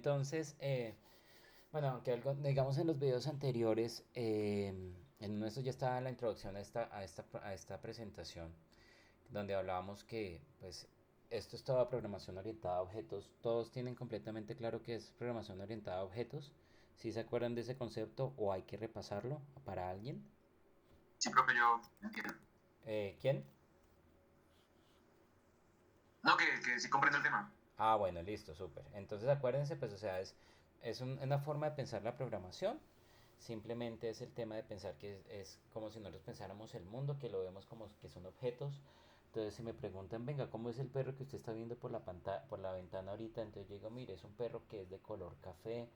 Entonces, bueno, aunque algo, digamos en los videos anteriores, en uno de estos ya estaba la introducción a esta presentación, donde hablábamos que, pues, esto es toda programación orientada a objetos. Todos tienen completamente claro que es programación orientada a objetos. ¿Si se acuerdan de ese concepto o hay que repasarlo para alguien? Sí, profe, yo entiendo. ¿Quién? No, que sí comprendo el tema. Ah, bueno, listo, súper. Entonces acuérdense, pues, o sea, una forma de pensar la programación. Simplemente es el tema de pensar que es como si nosotros pensáramos el mundo, que lo vemos como que son objetos. Entonces, si me preguntan, venga, ¿cómo es el perro que usted está viendo por la pantalla, por la ventana ahorita? Entonces yo digo, mire, es un perro que es de color café,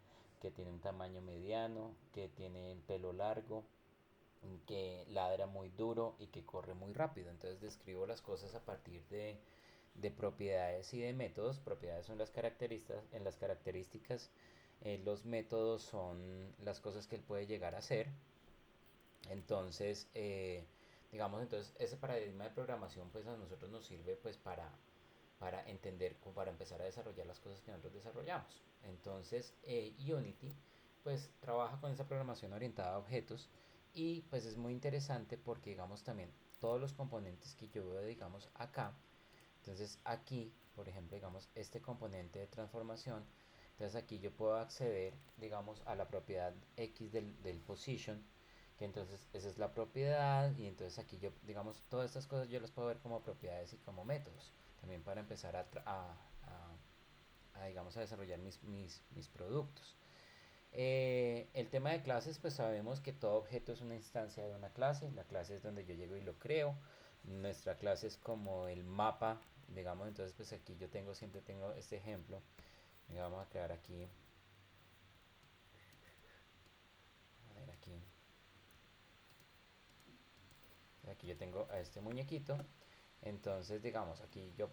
que tiene un tamaño mediano, que tiene el pelo largo, que ladra muy duro y que corre muy rápido. Entonces describo las cosas a partir de propiedades y de métodos. Propiedades son las características, en las características los métodos son las cosas que él puede llegar a hacer. Entonces, digamos, entonces ese paradigma de programación pues a nosotros nos sirve pues para entender, para empezar a desarrollar las cosas que nosotros desarrollamos. Entonces, Unity pues trabaja con esa programación orientada a objetos y pues es muy interesante porque digamos también todos los componentes que yo veo digamos acá, entonces aquí, por ejemplo, digamos este componente de transformación, entonces aquí yo puedo acceder, digamos, a la propiedad X del position, que entonces esa es la propiedad y entonces aquí yo, digamos, todas estas cosas yo las puedo ver como propiedades y como métodos, también para empezar digamos, a desarrollar mis productos. El tema de clases, pues sabemos que todo objeto es una instancia de una clase. La clase es donde yo llego y lo creo. Nuestra clase es como el mapa, digamos. Entonces, pues aquí yo siempre tengo este ejemplo. Vamos a crear aquí, a ver aquí yo tengo a este muñequito. Entonces, digamos, aquí yo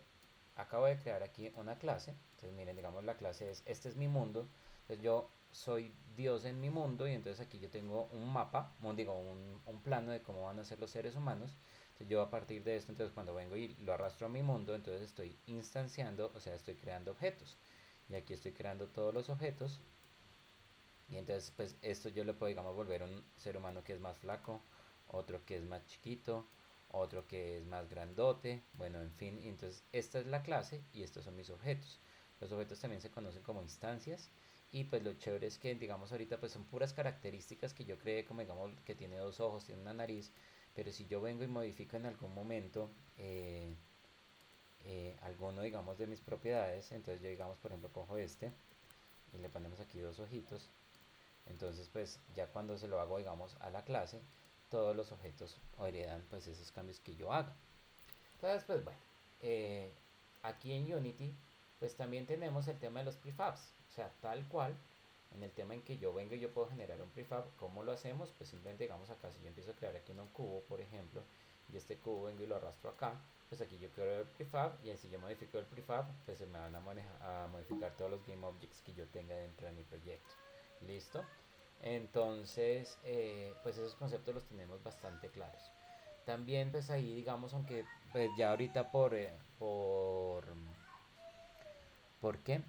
acabo de crear aquí una clase. Entonces, miren, digamos, la clase es, este es mi mundo. Entonces, yo soy Dios en mi mundo y entonces aquí yo tengo un mapa, digo, un plano de cómo van a ser los seres humanos. Entonces, yo a partir de esto, entonces cuando vengo y lo arrastro a mi mundo, entonces estoy instanciando, o sea, estoy creando objetos. Y aquí estoy creando todos los objetos. Y entonces, pues esto yo le puedo, digamos, volver un ser humano que es más flaco, otro que es más chiquito, otro que es más grandote, bueno, en fin. Y entonces, esta es la clase y estos son mis objetos. Los objetos también se conocen como instancias. Y pues lo chévere es que, digamos, ahorita pues son puras características que yo creé, como digamos, que tiene dos ojos, tiene una nariz. Pero si yo vengo y modifico en algún momento alguno, digamos, de mis propiedades, entonces yo, digamos, por ejemplo, cojo este y le ponemos aquí dos ojitos. Entonces, pues ya cuando se lo hago, digamos, a la clase, todos los objetos heredan pues esos cambios que yo haga. Entonces, pues bueno, eh, aquí en Unity, pues también tenemos el tema de los prefabs. O sea, tal cual, en el tema en que yo vengo y yo puedo generar un prefab, ¿cómo lo hacemos? Pues simplemente, digamos acá, si yo empiezo a crear aquí un cubo, por ejemplo, y este cubo vengo y lo arrastro acá, pues aquí yo creo el prefab, y si yo modifico el prefab, pues se me van a modificar todos los game objects que yo tenga dentro de mi proyecto. ¿Listo? Entonces, pues esos conceptos los tenemos bastante claros. También pues ahí digamos, aunque pues ya ahorita ¿por qué?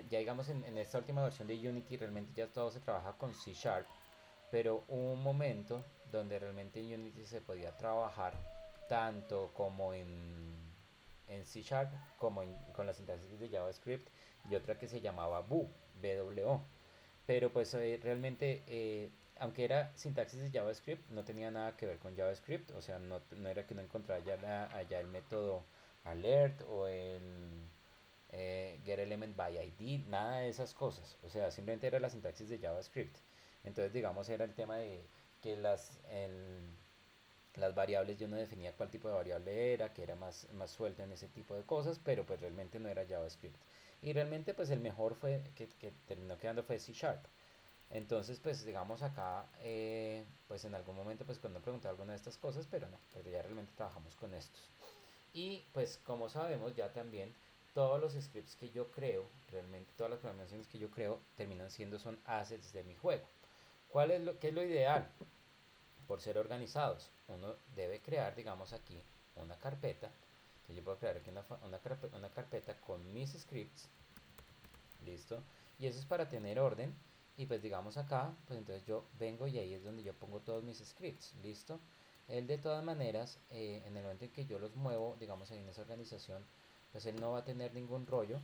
Ya digamos en esta última versión de Unity realmente ya todo se trabaja con C Sharp, pero hubo un momento donde realmente en Unity se podía trabajar tanto como en C Sharp como con la sintaxis de JavaScript y otra que se llamaba BWO. Pero pues realmente, aunque era sintaxis de JavaScript, no tenía nada que ver con JavaScript. O sea, no era que no encontrara allá el método alert o el getElementById, nada de esas cosas. O sea, simplemente era la sintaxis de JavaScript. Entonces, digamos, era el tema de que las variables yo no definía cuál tipo de variable era, que era más suelta en ese tipo de cosas, pero pues realmente no era JavaScript. Y realmente pues el mejor que terminó quedando fue C Sharp. Entonces pues digamos acá, pues en algún momento pues cuando pregunté alguna de estas cosas, pero no, pero ya realmente trabajamos con estos. Y pues como sabemos ya también todos los scripts que yo creo, realmente todas las programaciones que yo creo terminan siendo son assets de mi juego. ¿Qué es lo ideal? Por ser organizados, uno debe crear, digamos aquí, una carpeta. Entonces yo puedo crear aquí una carpeta con mis scripts, listo. Y eso es para tener orden. Y pues digamos acá, pues entonces yo vengo y ahí es donde yo pongo todos mis scripts, ¿listo? Él de todas maneras, en el momento en que yo los muevo, digamos ahí en esa organización, pues él no va a tener ningún rollo.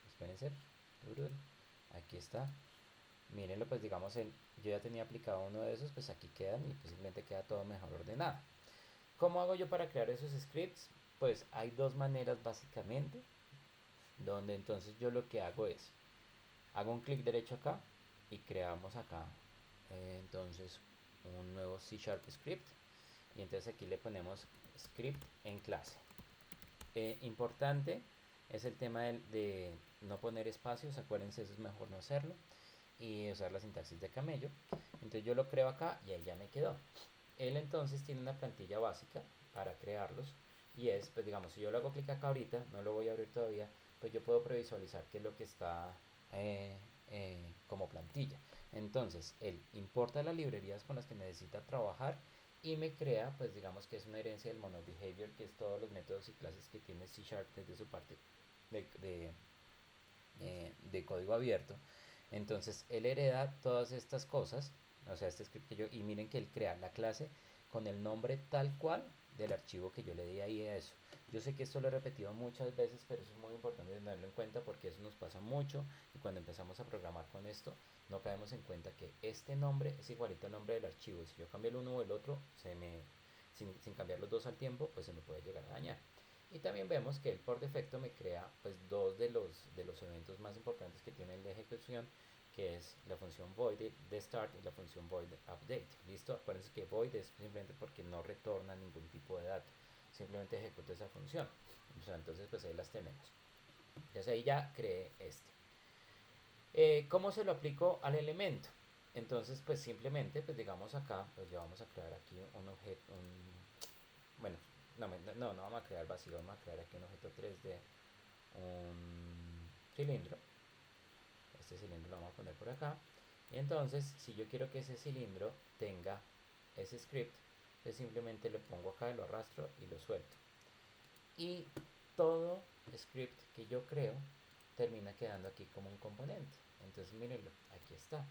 Espérense, aquí está. Mírenlo, pues digamos, yo ya tenía aplicado uno de esos, pues aquí quedan y pues simplemente queda todo mejor ordenado. ¿Cómo hago yo para crear esos scripts? Pues hay dos maneras básicamente, donde entonces yo lo que hago es, hago un clic derecho acá y creamos acá entonces un nuevo C Sharp script y entonces aquí le ponemos script en clase. Importante es el tema de no poner espacios, acuérdense, eso es mejor no hacerlo y usar la sintaxis de camello. Entonces yo lo creo acá y ahí ya me quedó. Él entonces tiene una plantilla básica para crearlos y es, pues digamos, si yo le hago clic acá ahorita, no lo voy a abrir todavía, pues yo puedo previsualizar qué es lo que está como plantilla. Entonces, él importa las librerías con las que necesita trabajar y me crea, pues digamos que es una herencia del mono behavior, que es todos los métodos y clases que tiene C Sharp desde su parte de, de, de código abierto. Entonces él hereda todas estas cosas, o sea, este script que yo, y miren que él crea la clase con el nombre tal cual del archivo que yo le di ahí a eso. Yo sé que esto lo he repetido muchas veces, pero eso es muy importante tenerlo en cuenta porque eso nos pasa mucho y cuando empezamos a programar con esto no caemos en cuenta que este nombre es igualito al nombre del archivo y si yo cambio el uno o el otro, sin cambiar los dos al tiempo, pues se me puede llegar a dañar. Y también vemos que él por defecto me crea pues dos de los eventos más importantes que tiene el de ejecución, que es la función void de start y la función void de update. ¿Listo? Acuérdense que void es simplemente porque no retorna ningún tipo de dato, simplemente ejecuta esa función. O sea, entonces pues ahí las tenemos. Entonces ahí ya creé este. ¿Cómo se lo aplico al elemento? Entonces pues simplemente pues digamos acá, pues ya vamos a crear aquí un objeto, bueno, no vamos a crear vacío, vamos a crear aquí un objeto 3D, un cilindro. Este cilindro lo vamos a poner por acá. Y entonces, si yo quiero que ese cilindro tenga ese script, pues simplemente lo pongo acá, lo arrastro y lo suelto. Y todo script que yo creo termina quedando aquí como un componente. Entonces, mírenlo, aquí está.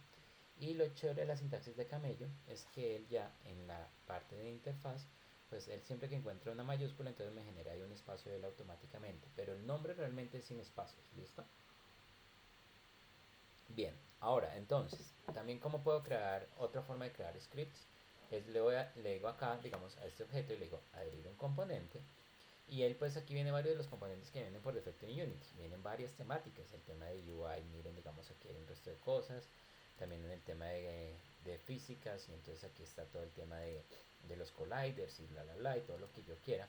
Y lo chévere de la sintaxis de camello es que él ya en la parte de interfaz, pues él siempre que encuentra una mayúscula, entonces me genera ahí un espacio de él automáticamente. Pero el nombre realmente es sin espacios, ¿listo? Bien, ahora entonces, también cómo puedo crear otra forma de crear scripts, es le digo acá, digamos, a este objeto y le digo adherir un componente. Y él pues aquí viene varios de los componentes que vienen por defecto en Unity. Vienen varias temáticas. El tema de UI, miren, digamos aquí hay un resto de cosas. También en el tema de físicas. Y entonces aquí está todo el tema de los colliders y bla bla bla y todo lo que yo quiera.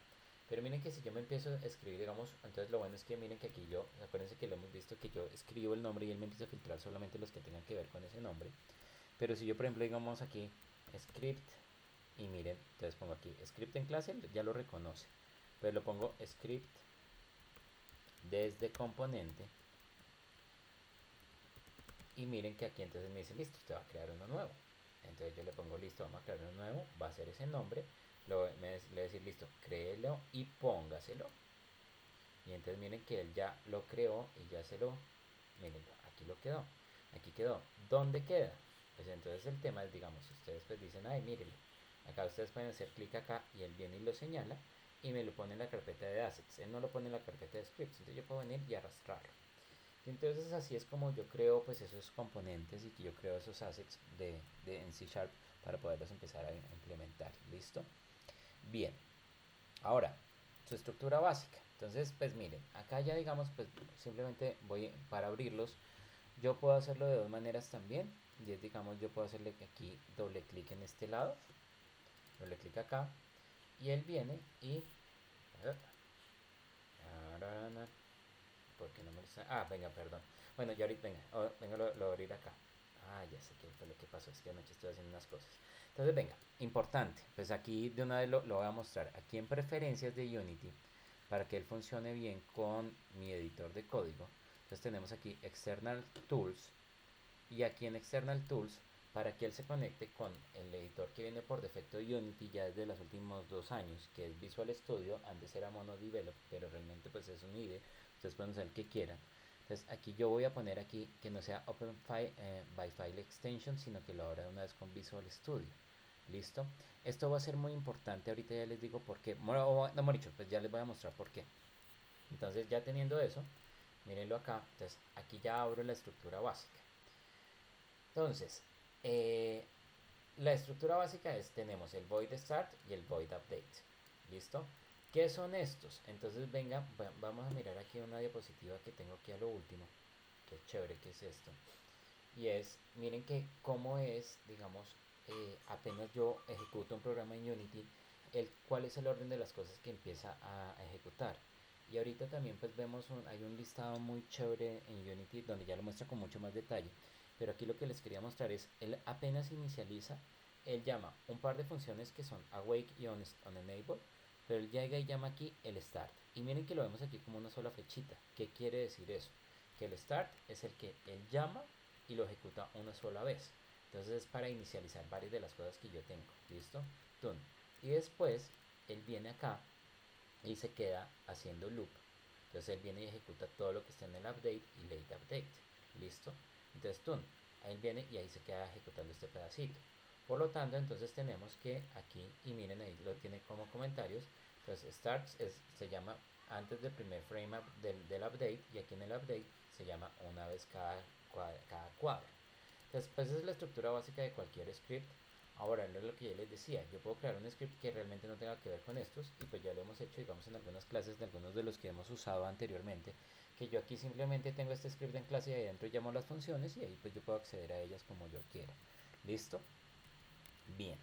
Pero miren que si yo me empiezo a escribir, digamos, entonces lo bueno es que miren que aquí yo, acuérdense que lo hemos visto que yo escribo el nombre y él me empieza a filtrar solamente los que tengan que ver con ese nombre. Pero si yo, por ejemplo, digamos aquí script y miren, entonces pongo aquí script en clase, ya lo reconoce. Pero lo pongo script desde componente y miren que aquí entonces me dice listo, usted va a crear uno nuevo. Entonces yo le pongo listo, vamos a crear uno nuevo, va a ser ese nombre, le voy a decir listo, créelo y póngaselo. Y entonces miren que él ya lo creó y ya miren, aquí lo quedó, aquí quedó. ¿Dónde queda? Pues entonces el tema es, digamos, ustedes pues dicen, ay, mírenlo, acá ustedes pueden hacer clic acá y él viene y lo señala y me lo pone en la carpeta de assets. Él no lo pone en la carpeta de scripts, entonces yo puedo venir y arrastrarlo. Entonces así es como yo creo pues esos componentes y que yo creo esos assets en C Sharp para poderlos empezar a implementar. ¿Listo? Bien. Ahora, su estructura básica. Entonces, pues miren, acá ya digamos, pues simplemente voy para abrirlos. Yo puedo hacerlo de dos maneras también. Y es, digamos, yo puedo hacerle aquí doble clic en este lado. Doble clic acá. Y él viene y... ¿Por qué no me está? Ah, venga, perdón. Bueno, ya ahorita, venga, lo voy a abrir acá. Ah, ya sé qué fue lo que pasó. Es que anoche estoy haciendo unas cosas. Entonces, venga, importante. Pues aquí de una vez lo voy a mostrar. Aquí en preferencias de Unity, para que él funcione bien con mi editor de código. Entonces tenemos aquí External Tools. Y aquí en External Tools, para que él se conecte con el editor que viene por defecto de Unity ya desde los últimos 2 años, que es Visual Studio. Antes era Mono Develop, pero realmente pues es un IDE. Ustedes pueden usar el que quieran. Entonces aquí yo voy a poner aquí que no sea Open by File Extension, sino que lo abra de una vez con Visual Studio. ¿Listo? Esto va a ser muy importante, ahorita ya les digo por qué. No, Moricho, pues ya les voy a mostrar por qué. Entonces ya teniendo eso, mírenlo acá. Entonces aquí ya abro la estructura básica. Entonces, la estructura básica es, tenemos el void start y el void update. ¿Listo? ¿Qué son estos? Entonces venga, vamos a mirar aquí una diapositiva que tengo aquí a lo último. Qué chévere que es esto. Y es, miren que cómo es, digamos, apenas yo ejecuto un programa en Unity, cuál es el orden de las cosas que empieza a ejecutar. Y ahorita también pues vemos, hay un listado muy chévere en Unity donde ya lo muestra con mucho más detalle. Pero aquí lo que les quería mostrar es, él apenas inicializa, él llama un par de funciones que son awake y onEnable, pero él llega y llama aquí el start. Y miren que lo vemos aquí como una sola flechita. ¿Qué quiere decir eso? Que el start es el que él llama y lo ejecuta una sola vez. Entonces es para inicializar varias de las cosas que yo tengo. ¿Listo? Tun. Y después él viene acá y se queda haciendo loop. Entonces él viene y ejecuta todo lo que está en el update y late update. ¿Listo? Entonces tun. Ahí viene y ahí se queda ejecutando este pedacito. Por lo tanto, entonces tenemos que aquí, y miren ahí lo tiene como comentarios. Entonces starts se llama antes del primer frame del update, y aquí en el update se llama una vez cada cuadro. Entonces, pues esa es la estructura básica de cualquier script. Ahora, no es lo que yo les decía, yo puedo crear un script que realmente no tenga que ver con estos, y pues ya lo hemos hecho, digamos, en algunas clases de algunos de los que hemos usado anteriormente, que yo aquí simplemente tengo este script en clase y ahí adentro llamo las funciones y ahí pues yo puedo acceder a ellas como yo quiera. ¿Listo? Bien.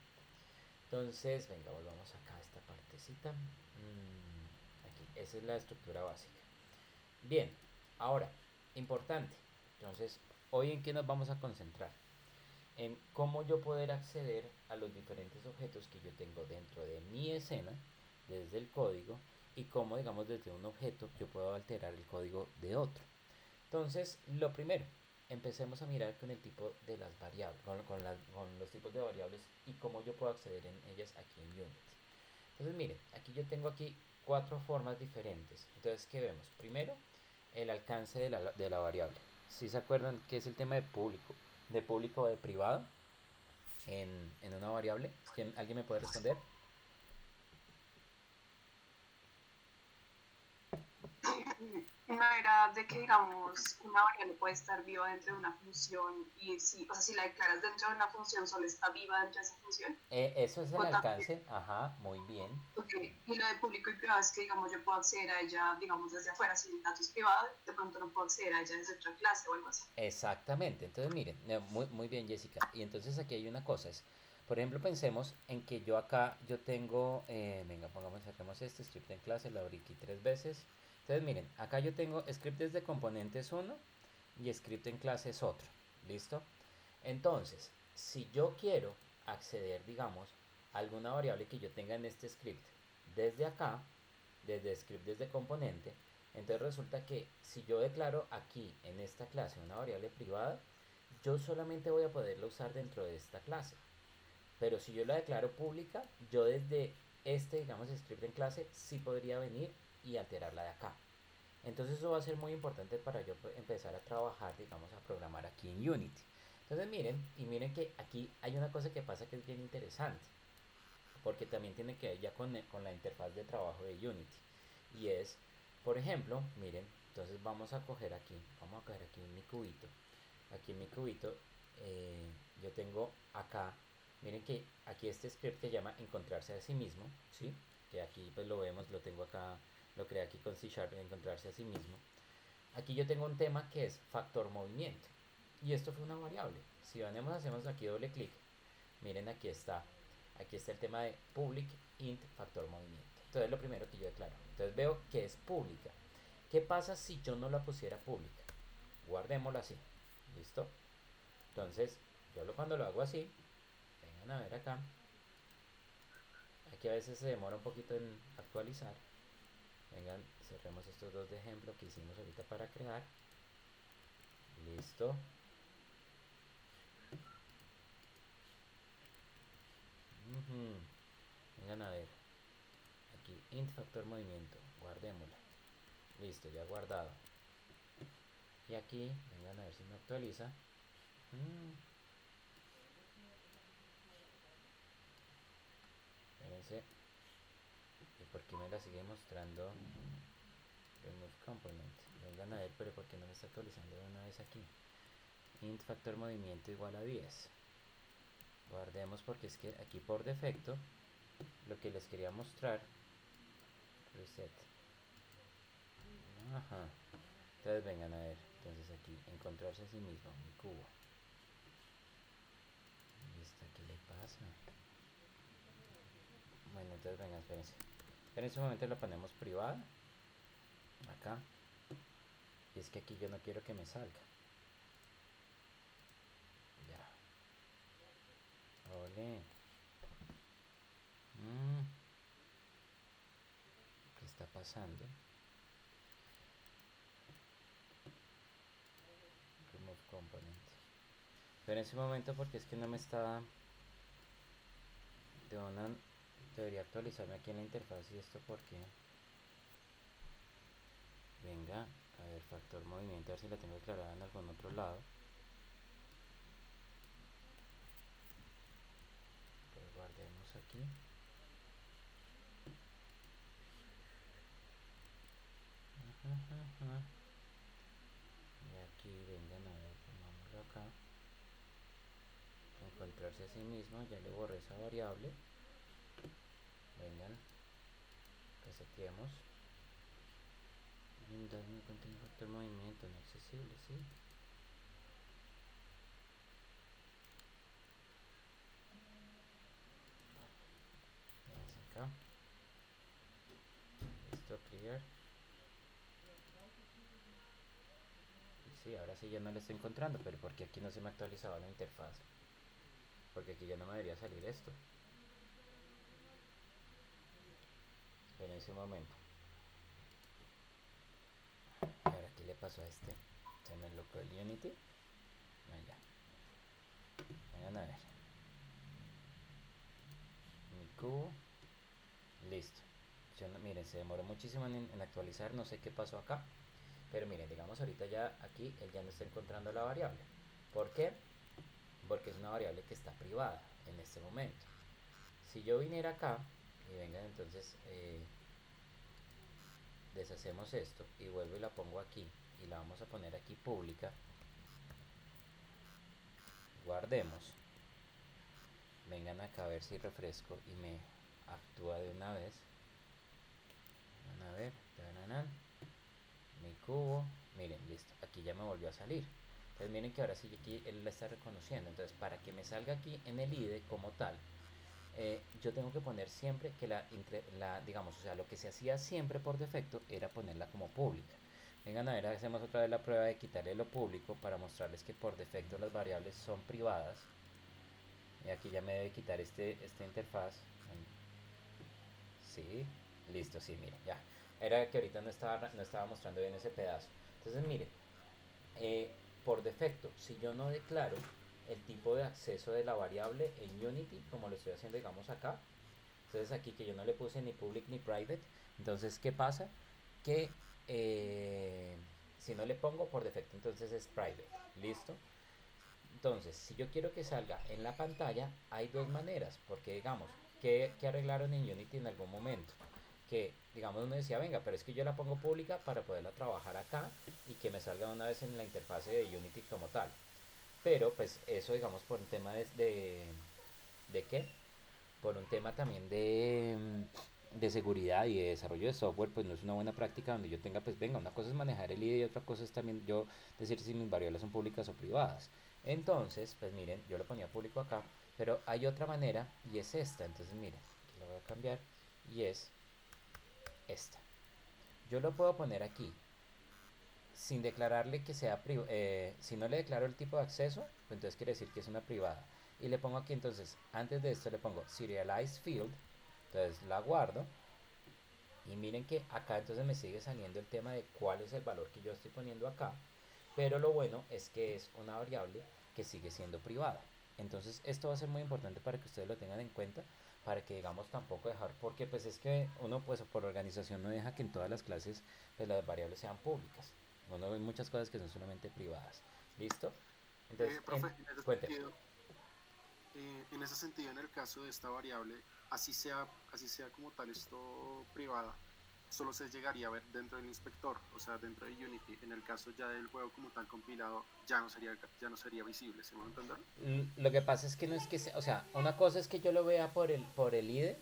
Entonces, venga, volvamos acá a esta partecita. Aquí, esa es la estructura básica. Bien, ahora, importante. Entonces, hoy en qué nos vamos a concentrar. En cómo yo poder acceder a los diferentes objetos que yo tengo dentro de mi escena, desde el código, y cómo, digamos, desde un objeto yo puedo alterar el código de otro. Entonces, lo primero, empecemos a mirar con el tipo de las variables, con los tipos de variables y cómo yo puedo acceder en ellas aquí en Unity. Entonces, miren, aquí yo tengo aquí cuatro formas diferentes. Entonces, ¿qué vemos? Primero, el alcance de la variable. Si se acuerdan que es el tema de público o de privado en una variable. ¿Alguien me puede responder? No era de que, digamos, una variable puede estar viva dentro de una función y si, o sea, si la declaras dentro de una función, solo está viva dentro de esa función. Eso es el O también, alcance, ajá, muy bien. okay. Y lo de público y privado es que, digamos, yo puedo acceder a ella, digamos, desde afuera, sin datos privados, de pronto no puedo acceder a ella desde otra clase o algo así. Exactamente, entonces miren, muy bien Jessica. Y entonces aquí hay una cosa, es, por ejemplo, pensemos en que yo acá, yo tengo, venga, pongamos, saquemos este script en clase, lo abrí aquí 3 veces. Entonces miren, acá yo tengo scripts de componentes 1 y script en clase es otro, ¿listo? Entonces, si yo quiero acceder, digamos, a alguna variable que yo tenga en este script desde acá, desde script, desde componente, entonces resulta que si yo declaro aquí en esta clase una variable privada, yo solamente voy a poderla usar dentro de esta clase. Pero si yo la declaro pública, yo desde este, digamos, script en clase, sí podría venir y alterarla de acá. Entonces eso va a ser muy importante para yo empezar a trabajar, digamos, a programar aquí en Unity. Entonces miren, y miren que aquí hay una cosa que pasa que es bien interesante, porque también tiene que ver ya con la interfaz de trabajo de Unity. Y es, por ejemplo, miren, entonces vamos a coger aquí mi cubito. Aquí en mi cubito yo tengo acá, miren que aquí este script que llama encontrarse a sí mismo, ¿sí? Que aquí pues lo vemos, lo tengo acá, lo creé aquí con C Sharp, encontrarse a sí mismo. Aquí yo tengo un tema que es factor movimiento. Y esto fue una variable. Si venimos, hacemos aquí doble clic. Miren, aquí está. Aquí está el tema de public int factor movimiento. Entonces lo primero que yo declaro. Entonces veo que es pública. ¿Qué pasa si yo no la pusiera pública? Guardémoslo así. ¿Listo? Entonces, cuando lo hago así, vengan a ver acá. Aquí a veces se demora un poquito en actualizar. Vengan, cerremos estos dos de ejemplo que hicimos ahorita para crear. Listo. Vengan a ver. Aquí int factor movimiento. Guardémosla. Listo, ya guardado. Y aquí, vengan a ver si me actualiza. Espérense. ¿Y por qué me la sigue mostrando? Remove component. Vengan a ver, pero ¿por qué no me está actualizando de una vez aquí? Int factor movimiento igual a 10. Guardemos porque es que aquí por defecto lo que les quería mostrar. Reset. Ajá. Entonces vengan a ver. Entonces aquí, encontrarse a sí mismo, mi cubo. ¿Y esta qué le pasa? Bueno, entonces vengan, espérense. En este momento lo ponemos privada. Acá. Y es que aquí yo no quiero que me salga. Ya. Ole. ¿Qué está pasando? Remove component. Pero en ese momento porque es que no me está... Debería actualizarme aquí en la interfaz y esto porque... Venga, a ver, factor movimiento, a ver si la tengo declarada en algún otro lado. Pues guardemos aquí. Y aquí vengan a ver, pongámoslo acá. Encontrarse a sí mismo, ya le borré esa variable. Vengan, reseteemos. Windows no contiene factor movimiento no accesible, ¿sí? Vamos acá. Listo, clear. Sí, ahora sí ya no lo estoy encontrando, pero porque aquí no se me ha actualizado la interfaz. Porque aquí ya no me debería salir esto. Esperen un momento. Ahora, ¿qué le pasó a este? Se me bloqueó el Unity. Allá. Vayan a ver. Mi cubo. Listo. Miren, se demoró muchísimo en actualizar. No sé qué pasó acá. Pero miren, digamos ahorita ya aquí él ya no está encontrando la variable. ¿Por qué? Porque es una variable que está privada en este momento. Si yo viniera acá y vengan entonces deshacemos esto y vuelvo y la pongo aquí y la vamos a poner aquí pública, guardemos, vengan acá a ver si refresco y me actúa de una vez. Van a ver, mi cubo, miren, listo, aquí ya me volvió a salir. Entonces miren que ahora sí aquí él la está reconociendo. Entonces para que me salga aquí en el IDE como tal, yo tengo que poner siempre que digamos, o sea, lo que se hacía siempre por defecto era ponerla como pública. Vengan a ver, hacemos otra vez la prueba de quitarle lo público para mostrarles que por defecto las variables son privadas. Y aquí ya me debe quitar esta interfaz. Sí, listo, sí, miren, ya. Era que ahorita no estaba mostrando bien ese pedazo. Entonces, miren, por defecto, si yo no declaro el tipo de acceso de la variable en Unity, como lo estoy haciendo, digamos acá, entonces aquí que yo no le puse ni public ni private, entonces ¿qué pasa? Que si no le pongo por defecto, entonces es private, ¿listo? Entonces, si yo quiero que salga en la pantalla, hay dos maneras, porque digamos, que arreglaron en Unity en algún momento, que digamos uno decía, venga, pero es que yo la pongo pública para poderla trabajar acá y que me salga una vez en la interfase de Unity como tal. Pero pues eso digamos por un tema ¿de qué? Por un tema también de seguridad y de desarrollo de software, pues no es una buena práctica donde yo tenga, pues venga, una cosa es manejar el IDE y otra cosa es también yo decir si mis variables son públicas o privadas. Entonces, pues miren, yo lo ponía público acá, pero hay otra manera y es esta. Entonces miren, aquí lo voy a cambiar y es esta. Yo lo puedo poner aquí sin declararle que sea si no le declaro el tipo de acceso, pues entonces quiere decir que es una privada. Y le pongo aquí entonces, antes de esto le pongo serialized field, entonces la guardo. Y miren que acá entonces me sigue saliendo el tema de cuál es el valor que yo estoy poniendo acá. Pero lo bueno es que es una variable que sigue siendo privada. Entonces esto va a ser muy importante para que ustedes lo tengan en cuenta, para que digamos tampoco dejar, porque pues es que uno pues por organización no deja que en todas las clases pues las variables sean públicas. uno ve muchas cosas que son solamente privadas. ¿Listo? Entonces, Profe, cuénteme. en ese sentido, en el caso de esta variable, así sea como tal esto privada, solo se llegaría a ver dentro del inspector, o sea, dentro de Unity. En el caso ya del juego como tal compilado, ya no sería visible, ¿se me va a entender? Lo que pasa es que no es que sea, o sea, una cosa es que yo lo vea por el IDE,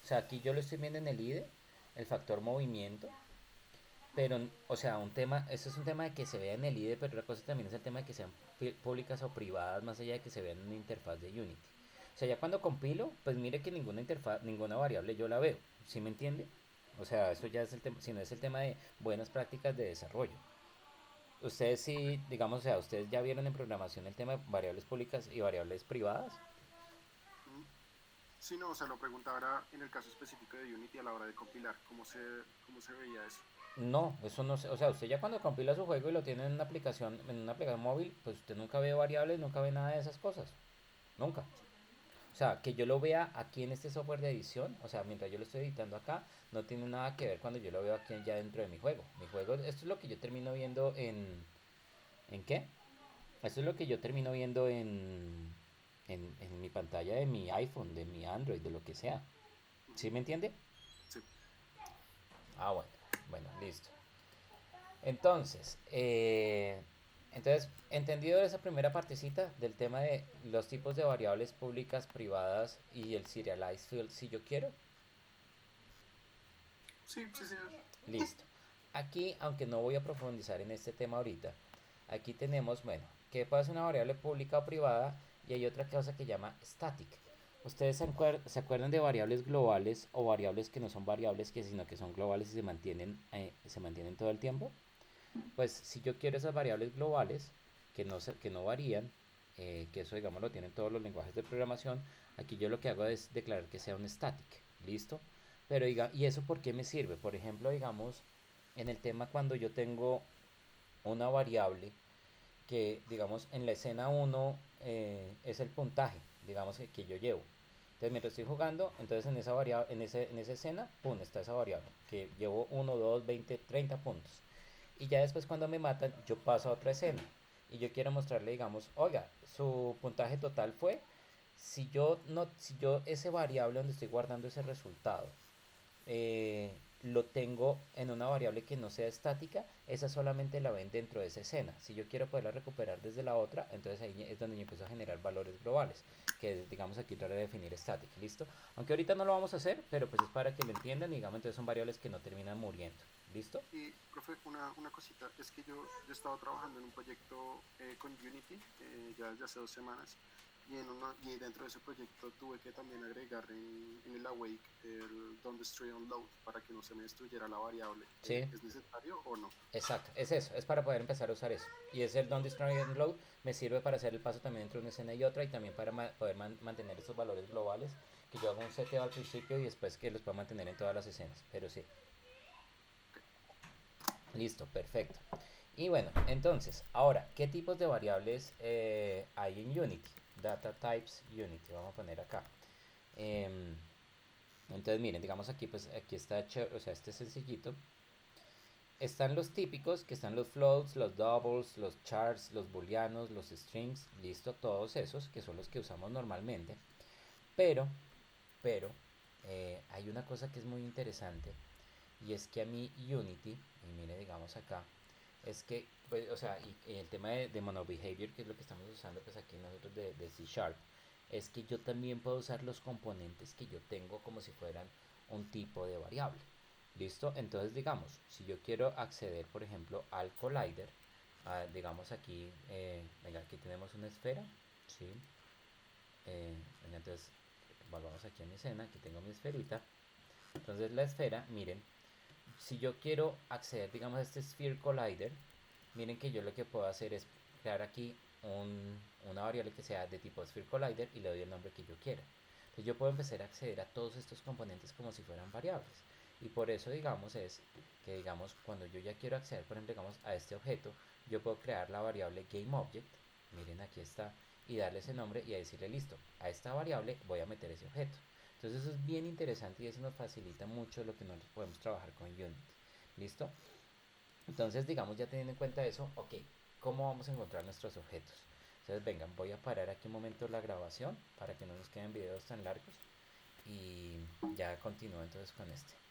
o sea, aquí yo lo estoy viendo en el IDE, el factor movimiento, pero, o sea, eso es un tema de que se vea en el IDE, pero otra cosa también es el tema de que sean públicas o privadas, más allá de que se vean en una interfaz de Unity. O sea, ya cuando compilo, pues mire que ninguna interfaz, ninguna variable yo la veo, ¿sí me entiende? O sea, eso ya es el tema, si no es el tema de buenas prácticas de desarrollo. Ustedes sí, digamos, o sea, ustedes ya vieron en programación el tema de variables públicas y variables privadas. Mm. Sí, no, o sea, lo preguntaba era en el caso específico de Unity a la hora de compilar, cómo se veía eso. No, eso no se, o sea, usted ya cuando compila su juego y lo tiene en una aplicación móvil, pues usted nunca ve variables, nunca ve nada de esas cosas. Nunca. O sea, que yo lo vea aquí en este software de edición, o sea, mientras yo lo estoy editando acá, no tiene nada que ver cuando yo lo veo aquí ya dentro de mi juego. Mi juego, esto es lo que yo termino viendo ¿en qué? Esto es lo que yo termino viendo en mi pantalla de mi iPhone, de mi Android, de lo que sea. ¿Sí Ujú. me entiende? Sí, Ah, bueno, bueno, listo. Entonces, entendido esa primera partecita del tema de los tipos de variables públicas, privadas y el serialized field, si yo quiero, sí, sí, sí. listo. Aquí, aunque no voy a profundizar en este tema ahorita, aquí tenemos, bueno, que puede ser una variable pública o privada y hay otra cosa que llama static. ¿Ustedes se acuerdan de variables globales o variables que no son variables, sino que son globales y se mantienen todo el tiempo? Pues si yo quiero esas variables globales que no varían, que eso digamos lo tienen todos los lenguajes de programación, aquí yo lo que hago es declarar que sea un static, ¿listo? Pero diga, ¿y eso por qué me sirve? Por ejemplo, digamos, en el tema cuando yo tengo una variable que, digamos, en la escena uno es el puntaje, digamos, que yo llevo. Entonces, mientras estoy jugando, entonces en esa variable, en esa escena, pum, está esa variable, que llevo 1, 2, 20, 30 puntos. Y ya después cuando me matan, yo paso a otra escena. Y yo quiero mostrarle, digamos, oiga, su puntaje total fue, si yo no, si yo ese variable donde estoy guardando ese resultado, eh, lo tengo en una variable que no sea estática, esa solamente la ven dentro de esa escena. Si yo quiero poderla recuperar desde la otra, entonces ahí es donde yo empiezo a generar valores globales, que es, digamos aquí tratar de definir static, ¿listo? Aunque ahorita no lo vamos a hacer, pero pues es para que lo entiendan, digamos, entonces son variables que no terminan muriendo, ¿listo? Y, profe, una cosita, es que yo he estado trabajando en un proyecto con Unity ya desde hace 2 semanas y dentro de ese proyecto tuve que también agregar en el awake el don't destroy unload para que no se me destruyera la variable. Sí, ¿Es necesario o no? exacto, es eso, es para poder empezar a usar eso. Y es el Don't Destroy and Load, me sirve para hacer el paso también entre una escena y otra y también para poder mantener esos valores globales, que yo hago un seteo al principio y después que los puedo mantener en todas las escenas. Pero sí, listo, perfecto. Y bueno, entonces, ahora, ¿qué tipos de variables hay en Unity? Data Types Unity, vamos a poner acá. Em, entonces, miren, digamos aquí, pues aquí está, o sea, este es sencillito. Están los típicos, que están los floats, los doubles, los chars, los booleanos, los strings, listo, todos esos, que son los que usamos normalmente. Pero, pero, hay una cosa que es muy interesante, y es que a mí Unity, y mire, digamos acá, es que, pues, o sea, y el tema de monobehavior, que es lo que estamos usando pues aquí nosotros de C Sharp, es que yo también puedo usar los componentes que yo tengo como si fueran un tipo de variable. ¿Listo? Entonces, digamos, si yo quiero acceder, por ejemplo, al collider, digamos aquí, venga, aquí tenemos una esfera, ¿sí? Venga, entonces, volvamos aquí a mi escena, aquí tengo mi esferita. Entonces, la esfera, miren, si yo quiero acceder, digamos, a este Sphere Collider, miren que yo lo que puedo hacer es crear aquí una variable que sea de tipo Sphere Collider y le doy el nombre que yo quiera. Entonces yo puedo empezar a acceder a todos estos componentes como si fueran variables. Y por eso, digamos, es que, digamos, cuando yo ya quiero acceder, por ejemplo, digamos, a este objeto, yo puedo crear la variable GameObject, miren, aquí está, y darle ese nombre y a decirle, listo, a esta variable voy a meter ese objeto. Entonces eso es bien interesante y eso nos facilita mucho lo que nosotros podemos trabajar con Unity. ¿Listo? Entonces, digamos, ya teniendo en cuenta eso, ok, ¿cómo vamos a encontrar nuestros objetos? Entonces, vengan, voy a parar aquí un momento la grabación para que no nos queden videos tan largos y ya continúo entonces con este.